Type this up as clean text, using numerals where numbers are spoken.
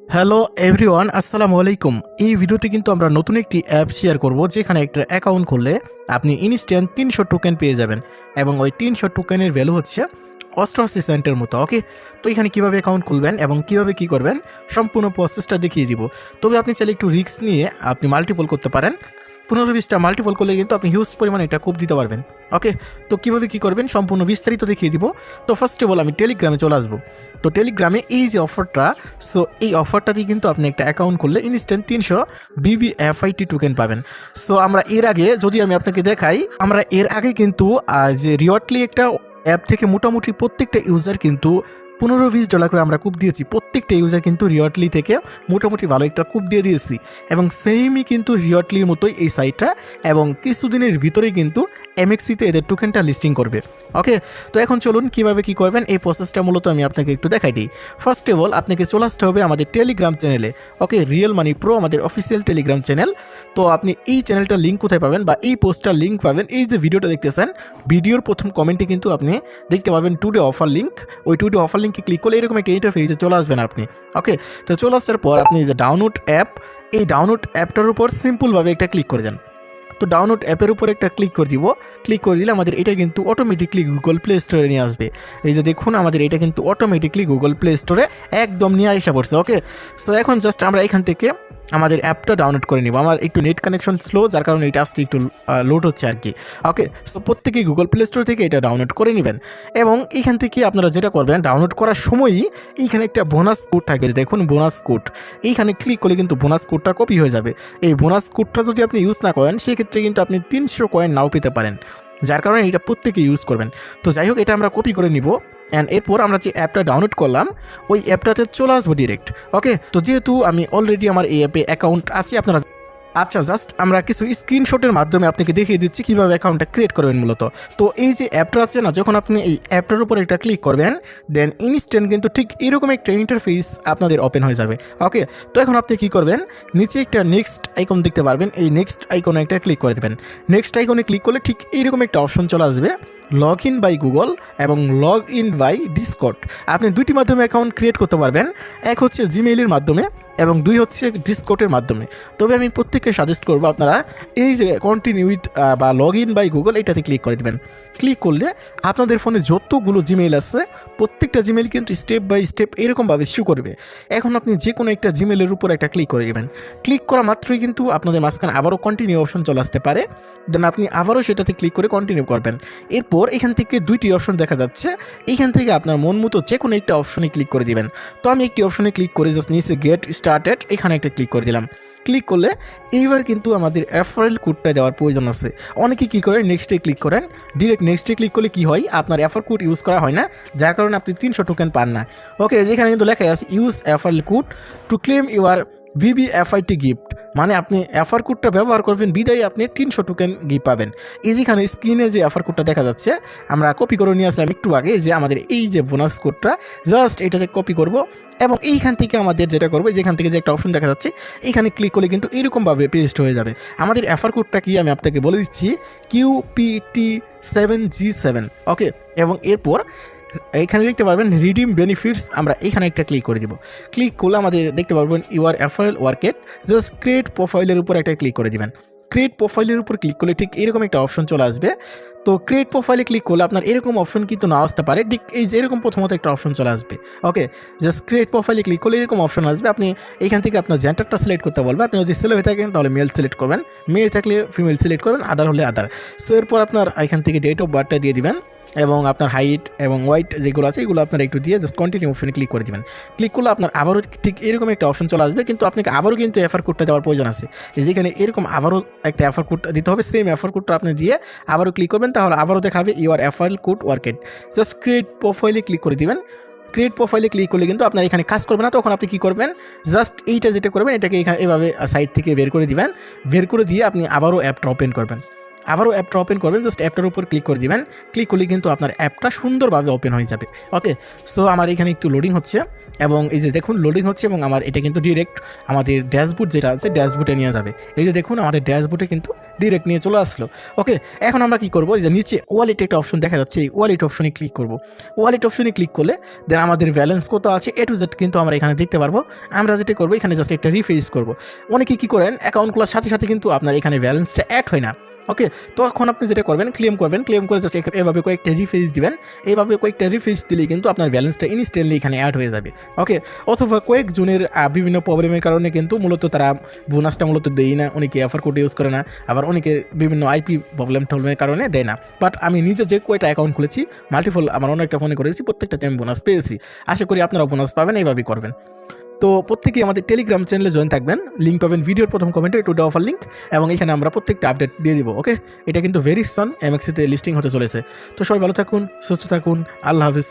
Hello everyone, আসসালামু আলাইকুম। এই ভিডিওতে কিন্তু আমরা নতুন একটি অ্যাপ শেয়ার করব, যেখানে একটা অ্যাকাউন্ট খুললে আপনি ইনস্ট্যান্ট 300 টোকেন পেয়ে যাবেন এবং ওই 300 টোকেনের ভ্যালু হচ্ছে 88 সেন্টের মতো। ওকে, তো এখানে কীভাবে অ্যাকাউন্ট খুলবেন এবং কীভাবে কী করবেন সম্পূর্ণ প্রসেসটা দেখিয়ে দিব। তবে আপনি চাইলে একটু রিস্ক নিয়ে আপনি মাল্টিপল করতে পারেন। 15-20টা মাল্টিপল করলে কিন্তু আপনি হিউজ পরিমাণে এটা খুব দিতে পারবেন। ওকে, তো কীভাবে কী করবেন সম্পূর্ণ বিস্তারিত দেখিয়ে দিব। তো ফার্স্ট অফ অল আমি টেলিগ্রামে চলে আসবো। তো টেলিগ্রামে এই যে অফারটা, সো এই অফারটা দিয়ে কিন্তু আপনি একটা অ্যাকাউন্ট করলে ইনস্ট্যান্ট 300 BBFIT টোকেন পাবেন। সো আমরা এর আগে যদি আমি আপনাকে দেখাই, আমরা এর আগে কিন্তু যে রিওয়ার্ডলি একটা অ্যাপ থেকে মোটামুটি প্রত্যেকটা ইউজার কিন্তু $15-20 করে আমরা কুপ দিয়েছি। প্রত্যেকটা ইউজার কিন্তু রিওয়ার্ডলি থেকে মোটামুটি ভালো একটা কুপ দিয়ে দিয়েছি এবং সেমই কিন্তু রিওয়ার্ডলির মতোই এই সাইটটা, এবং কিছুদিনের ভিতরেই কিন্তু MXCতে এদের টোকেনটা লিস্টিং করবে। ওকে, তো এখন চলুন কীভাবে কী করবেন এই প্রসেসটা মূলত আমি আপনাকে একটু দেখাই দিই। ফার্স্ট অফ অল আপনাকে চলে আসতে হবে আমাদের টেলিগ্রাম চ্যানেলে। ওকে, রিয়েল মানি প্রো আমাদের অফিসিয়াল টেলিগ্রাম চ্যানেল। তো আপনি এই চ্যানেলটার লিঙ্ক কোথায় পাবেন বা এই পোস্টটার লিঙ্ক পাবেন, এই যে ভিডিওটা দেখতেছেন ভিডিওর প্রথম কমেন্টে কিন্তু আপনি দেখতে পাবেন টুডে অফার লিঙ্ক। ওই টুডে অফার লিঙ্কে ক্লিক করলে এরকম একটা ইন্টারফেসে চলে আসবেন আপনি। ওকে, তো চলে আসার পর আপনি যে ডাউনলোড অ্যাপ, এই ডাউনলোড অ্যাপটার উপর সিম্পলভাবে একটা ক্লিক করে দেন। তো ডাউনলোড অ্যাপের উপর একটা ক্লিক করে দিব। ক্লিক করে দিলে আমাদের এটা কিন্তু অটোমেটিকলি গুগল প্লে স্টোরে নিয়ে আসবে। এই যে দেখুন, আমাদের এটা কিন্তু অটোমেটিকলি গুগল প্লে স্টোরে একদম নিয়ে আসা পড়ছে। ওকে, সো এখন জাস্ট আমরা এখান থেকে আমাদের অ্যাপটা ডাউনলোড করে নিব। আমার একটু নেট কানেকশন স্লো, যার কারণে এটা আজকে একটু লোড হচ্ছে আর কি। ওকে, সো প্রত্যেকেই গুগল প্লে স্টোর থেকে এটা ডাউনলোড করে নেবেন এবং এইখান থেকে আপনারা যেটা করবেন, ডাউনলোড করার সময়ই এইখানে একটা বোনাস কোড থাকবে। দেখুন বোনাস কোড, এইখানে ক্লিক করলে কিন্তু বোনাস কোডটা কপি হয়ে যাবে। এই বোনাস কোডটা যদি আপনি ইউজ না করেন, সেক্ষেত্রে কিন্তু আপনি 300 কয়েন নাও পেতে পারেন, যার কারণে এটা প্রত্যেকে ইউজ করবেন। তো যাই হোক, এটা আমরা কপি করে নিব অ্যান্ড এরপর আমরা যে অ্যাপটা ডাউনলোড করলাম ওই অ্যাপটাতে চলে আসবো ডিরেক্ট। ওকে, তো যেহেতু আমি অলরেডি আমার এই অ্যাপে অ্যাকাউন্ট আছে, আপনারা আচ্ছা জাস্ট আমরা কিছু স্ক্রিনশটের মাধ্যমে আপনাকে দেখিয়ে দিচ্ছি কীভাবে অ্যাকাউন্টটা ক্রিয়েট করবেন মূলত। তো এই যে অ্যাপটা আছে না, যখন আপনি এই অ্যাপটার উপর একটা ক্লিক করবেন, দেন ইনস্ট্যান্ট কিন্তু ঠিক এরকম একটা ইন্টারফেস আপনাদের ওপেন হয়ে যাবে। ওকে, তো এখন আপনি কী করবেন, নিচে একটা নেক্সট আইকন দেখতে পারবেন, এই নেক্সট আইকনে একটা ক্লিক করে দেবেন। নেক্সট আইকনে ক্লিক করলে ঠিক এইরকম একটা অপশন চলে আসবে, লগ ইন বাই গুগল এবং লগ ইন বাই ডিসকর্ড। আপনি দুইটি মাধ্যমে অ্যাকাউন্ট ক্রিয়েট করতে পারবেন, এক হচ্ছে জিমেইলের মাধ্যমে এবং দুই হচ্ছে ডিসকর্ডের মাধ্যমে। তবে আমি প্রত্যেককে সাজেস্ট করবো আপনারা এই যে কন্টিনিউ উইথ বা লগ ইন বাই গুগল, এটাতে ক্লিক করে দেবেন। ক্লিক করলে আপনাদের ফোনে যতগুলো জিমেইল আছে প্রত্যেকটা জিমেইল কিন্তু স্টেপ বাই স্টেপ এরকমভাবে শো করবে। এখন আপনি যে কোনো একটা জিমেইলের উপর একটা ক্লিক করে দেবেন। ক্লিক করা মাত্রই কিন্তু আপনাদের মাঝখানে আবারও কন্টিনিউ অপশন চলে আসতে পারে, দেন আপনি আবারও সেটাতে ক্লিক করে কন্টিনিউ করবেন। এরপর এখান থেকে দুইটি অপশন দেখা যাচ্ছে, এইখান থেকে আপনার মন মতো যে কোনো একটা অপশনে ক্লিক করে দিবেন। তো আমি একটি অপশনে ক্লিক করে জাস্ট নিচে গেট স্টার্টেড এখানে একটা ক্লিক করে দিলাম। ক্লিক করলে এইবার কিন্তু আমাদের রেফারেল কোডটা দেওয়ার প্রয়োজন আছে। অনেকে কী করেন, নেক্সটে ক্লিক করেন। ডিরেক্ট নেক্সটে ক্লিক করলে কী হয়, আপনার রেফার কোড ইউজ করা হয় না, যার কারণে আপনি 300 টোকেন পান না। ওকে, যেখানে কিন্তু লেখা আছে use referral code to claim your BBFIT gift, মানে আপনি অ্যাফার কোডটা ব্যবহার করবেন বিদায় আপনি 300 টোকেন গিফট পাবেন। এই যেখানে স্ক্রিনে যে অ্যাফার কোডটা দেখা যাচ্ছে, আমরা কপি করে নিয়ে আসলাম একটু আগে, যে আমাদের এই যে বোনাস কোডটা জাস্ট এটাতে কপি করব এবং এইখান থেকে আমাদের যেটা করবো, যেখান থেকে যে একটা অপশন দেখা যাচ্ছে এইখানে ক্লিক করলে কিন্তু এরকমভাবে পেস্ট হয়ে যাবে। আমাদের অ্যাফার কোডটা কি আমি আপনাকে বলে দিচ্ছি, QPT7G7। ওকে, এবং এরপর এইখানে দেখতে পারবেন রিডিম বেনিফিটস, আমরা এখানে একটা ক্লিক করে দিব। ক্লিক করলে আমাদের দেখতে পারবেন ইউর রেফারেল ওয়ার্কেট, জাস্ট ক্রিয়েট প্রোফাইলের উপর একটা ক্লিক করে দিবেন। ক্রিয়েট প্রোফাইলের উপর ক্লিক করলে ঠিক এরকম একটা অপশন চলে আসবে। তো ক্রিয়েট প্রোফাইলে ক্লিক করলে আপনার এরকম অপশন কিন্তু না আসতে পারে, ঠিক এই যে এরকম প্রথমত একটা অপশন চলে আসবে। ওকে, জাস্ট ক্রিয়েট প্রোফাইলে ক্লিক করলে এরকম অপশন আসবে। আপনি এখান থেকে আপনার জেন্ডারটা সিলেক্ট করতে বলবে। আপনি যদি ছেলে হয়ে থাকেন তাহলে মেল সিলেক্ট করবেন, মেয়ে থাকলে ফিমেল সিলেক্ট করবেন, আদার হলে আদার। সো এরপর আপনার এখান থেকে ডেট অফ বার্থটা দিয়ে দিবেন এবং আপনার হাইট এবং ওয়াইট যেগুলো আছে এগুলো আপনারা একটু দিয়ে জাস্ট কন্টিনিউ অপশনে ক্লিক করে দেবেন। ক্লিক করলে আপনার আবারও ঠিক এরকম একটা অপশন চলে আসবে, কিন্তু আপনাকে আবারও কিন্তু অ্যাফার কোডটা দেওয়ার প্রয়োজন আছে। যেখানে এরকম আবারও একটা অ্যাফার কোড দিতে হবে, সেম অ্যাফার কোডটা আপনি দিয়ে আবারও ক্লিক করবেন, তাহলে আবারও দেখাবে your referral code worked. Just create প্রোফাইলে ক্লিক করে দিবেন। ক্রিয়েট প্রোফাইলে ক্লিক করলে কিন্তু আপনার এখানে কাজ করবে না, তখন আপনি কী করবেন, জাস্ট এইটা যেটা করবেন এটাকে এখানে এভাবে সাইড থেকে বের করে দিবেন। বের করে দিয়ে আপনি আবারও অ্যাপটা ওপেন করবেন। আবারও অ্যাপটা ওপেন করবেন, জাস্ট অ্যাপটার উপর ক্লিক করে দিবেন। ক্লিক করলে কিন্তু আপনার অ্যাপটা সুন্দরভাবে ওপেন হয়ে যাবে। ওকে, সো আমার এখানে একটু লোডিং হচ্ছে এবং এই যে দেখুন লোডিং হচ্ছে এবং আমার এটা কিন্তু ডিরেক্ট আমাদের ড্যাশবোর্ড যেটা আছে ড্যাশবোর্ডে নিয়ে যাবে। এই যে দেখুন আমাদের ড্যাশবোর্ডে কিন্তু ডিরেক্ট নিয়ে চলে আসলো। ওকে, এখন আমরা কি করবো, এই যে নিচে ওয়ালেট একটা অপশন দেখা যাচ্ছে, এই ওয়ালেট অপশনে ক্লিক করব। ওয়ালেট অপশনে ক্লিক করলে দেন আমাদের ব্যালেন্স কত আছে A to Z কিন্তু আমরা এখানে দেখতে পারবো। আমরা যেটা করবো এখানে জাস্ট একটা রিফ্রেশ করবো। অনেকে কী করেন অ্যাকাউন্ট খোলার সাথে সাথে কিন্তু আপনার এখানে ব্যালেন্সটা অ্যাড হয় না। ওকে, তখন আপনি যেটা করবেন ক্লেম করে জাস্ট এভাবে কয়েকটা রিফ্রেশ দিবেন। এইভাবে কয়েকটা রিফ্রেশ দিলেই কিন্তু আপনার ব্যালেন্সটা ইনস্ট্যান্টলি এখানে অ্যাড হয়ে যাবে। ওকে, অথবা কয়েকজনের বিভিন্ন প্রবলেমের কারণে কিন্তু মূলত তারা বোনাসটা মূলত দেয় না, অনেকে অফার কোড ইউজ করে না, আবার অনেকে বিভিন্ন আইপি প্রবলেমের কারণে দেয় না। বাট আমি নিজে যে কয়টা অ্যাকাউন্ট খুলেছি মাল্টিপল আমার অনেকটা ফোনে করেছি, প্রত্যেকটাতে আমি বোনাস পেয়েছি। আশা করি আপনারা বোনাস পাবেন, এইভাবেই করবেন। তো প্রত্যেকেই আমাদের টেলিগ্রাম চ্যানেলে জয়েন থাকবেন, লিঙ্ক পাবেন ভিডিওর প্রথম কমেন্টে, টুডে অফার লিঙ্ক, এবং এখানে আমরা প্রত্যেকটা আপডেট দিয়ে দিব। ওকে, এটা কিন্তু ভেরি সন এমএক্সিতে লিস্টিং হতে চলেছে। তো সবাই ভালো থাকুন, সুস্থ থাকুন, আল্লাহ হাফিজ।